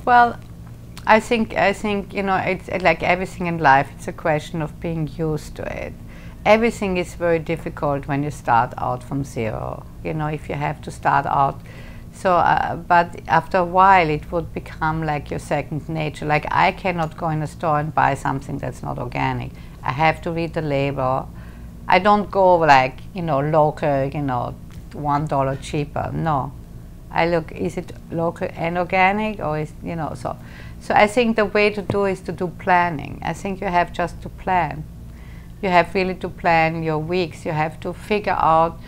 Well, I think you know, it's like everything in life. It's a question of being used to it. Everything is very difficult when you start out from zero. You know, if you have to start out. So, but after a while, it would become like your second nature. Like I cannot go in a store and buy something that's not organic. I have to read the label. I don't go like, you know, local, you know, $1 cheaper. No, I look, is it local and organic, or is, you know, so I think the way to do is to do planning. I think you have just to plan. You have really to plan your weeks. You have to figure out,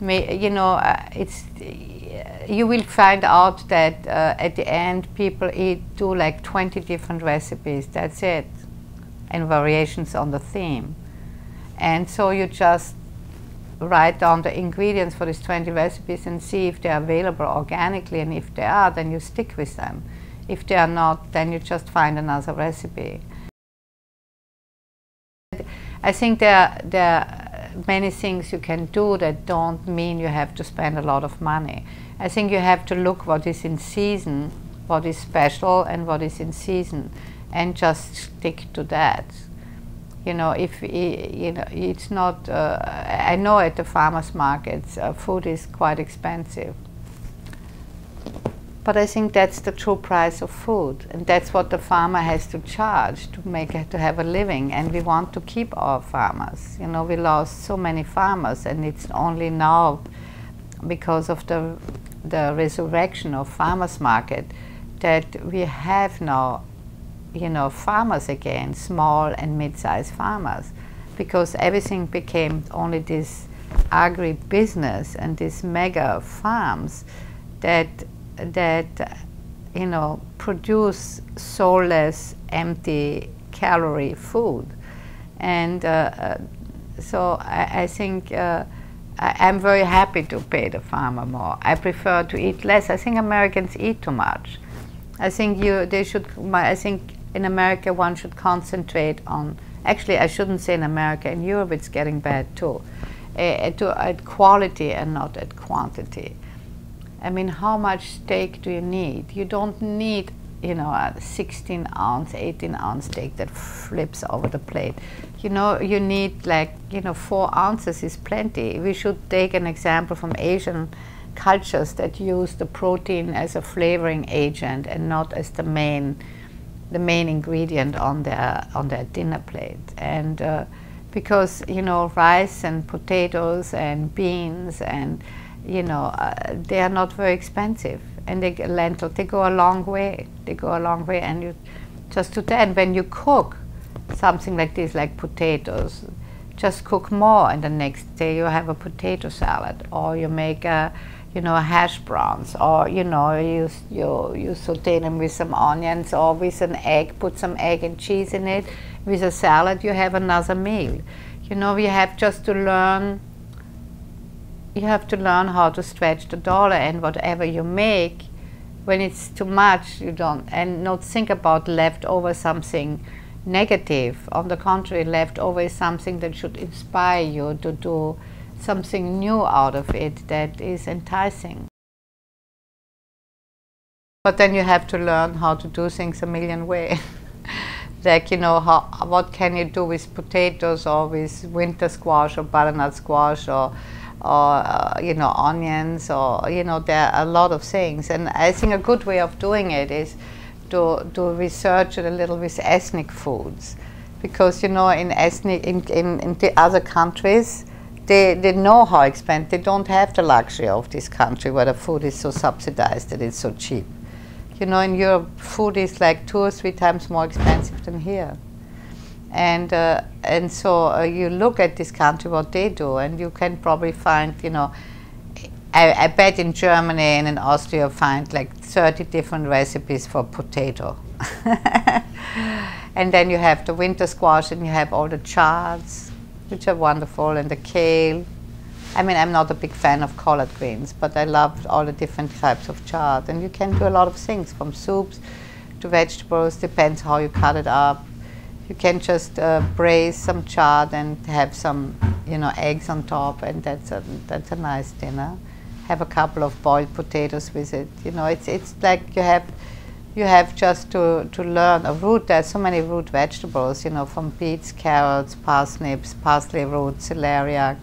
you know, you will find out that at the end people do like 20 different recipes. That's it, and variations on the theme. And so you just write down the ingredients for these 20 recipes and see if they're available organically, and if they are, then you stick with them. If they are not, then you just find another recipe. I think there are many things you can do that don't mean you have to spend a lot of money. I think you have to look what is in season, what is special and what is in season, and just stick to that. You know, if you know, it's not. I know at the farmers markets, food is quite expensive, but I think that's the true price of food, and that's what the farmer has to charge to have a living. And we want to keep our farmers. You know, we lost so many farmers, and it's only now, because of the resurrection of farmers market, that we have now, you know, farmers again, small and mid-sized farmers, because everything became only this agri-business and these mega farms that you know, produce soulless, empty calorie food. And so I think I'm very happy to pay the farmer more. I prefer to eat less. I think Americans eat too much. I think I think in America one should concentrate on, actually I shouldn't say in America, in Europe it's getting bad too, at quality and not at quantity. I mean, how much steak do you need? You don't need, you know, a 16-ounce, 18-ounce steak that flips over the plate. You know, you need like, you know, 4 ounces is plenty. We should take an example from Asian cultures that use the protein as a flavoring agent and not as the main ingredient on their dinner plate. And because, you know, rice and potatoes and beans and, you know, they are not very expensive, and lentils, they go a long way. They go a long way, and you just do that. And when you cook something like this, like potatoes, just cook more, and the next day you have a potato salad, or you make a, you know, hash browns, or, you know, you saute them with some onions or with an egg, put some egg and cheese in it. With a salad, you have another meal. You know, we have just to learn. You have to learn how to stretch the dollar, and whatever you make, when it's too much, you don't, and not think about leftover something negative. On the contrary, leftover is something that should inspire you to do something new out of it that is enticing. But then you have to learn how to do things a million ways. Like, you know, what can you do with potatoes, or with winter squash, or butternut squash, or you know, onions, or, you know, there are a lot of things. And I think a good way of doing it is to research it a little with ethnic foods, because, you know, in the other countries, they know how expensive. They don't have the luxury of this country where the food is so subsidized that it's so cheap. You know, in Europe, food is like 2 or 3 times more expensive than here. And so you look at this country, what they do, and you can probably find, you know, I bet in Germany and in Austria find like 30 different recipes for potato. And then you have the winter squash, and you have all the chards, which are wonderful, and the kale. I mean, I'm not a big fan of collard greens, but I love all the different types of chard. And you can do a lot of things, from soups to vegetables, depends how you cut it up. You can just braise some chard and have some, you know, eggs on top, and that's a nice dinner. Have a couple of boiled potatoes with it. You know, it's like you you have just to learn a root. There's so many root vegetables, you know, from beets, carrots, parsnips, parsley root, celeriac.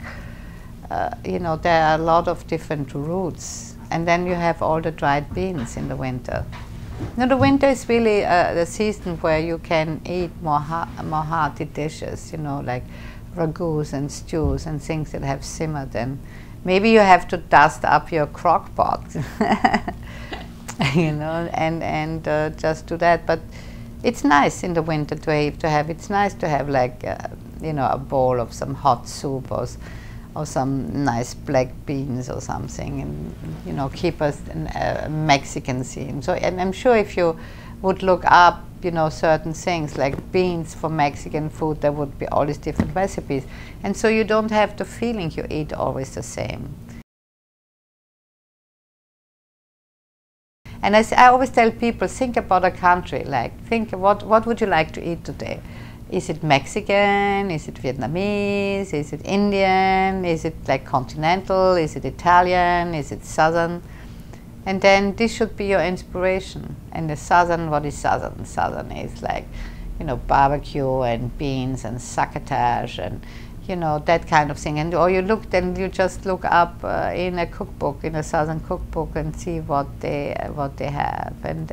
You know, there are a lot of different roots. And then you have all the dried beans in the winter. Now, the winter is really the season where you can eat more hearty dishes, you know, like ragouts and stews and things that have simmered. And maybe you have to dust up your crock pot, you know, and just do that. But it's nice in the winter to have. It's nice to have like, you know, a bowl of some hot soup or some nice black beans or something, and you know, keep us in a Mexican scene. So, and I'm sure if you would look up, you know, certain things like beans for Mexican food, there would be all these different recipes, and so you don't have the feeling you eat always the same. And I always tell people, think about a country. Like, think what would you like to eat today? Is it Mexican? Is it Vietnamese? Is it Indian? Is it like continental? Is it Italian? Is it Southern? And then this should be your inspiration. And the Southern, what is Southern? Southern is like, you know, barbecue and beans and succotash and, you know, that kind of thing. And or you look, then you just look up in a cookbook, in a Southern cookbook, and see what they have. And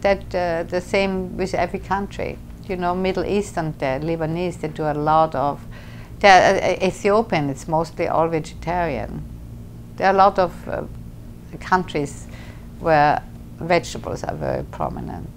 that the same with every country. You know, Middle Eastern, the Lebanese, they do a lot of, Ethiopian, it's mostly all vegetarian. There are a lot of countries where vegetables are very prominent.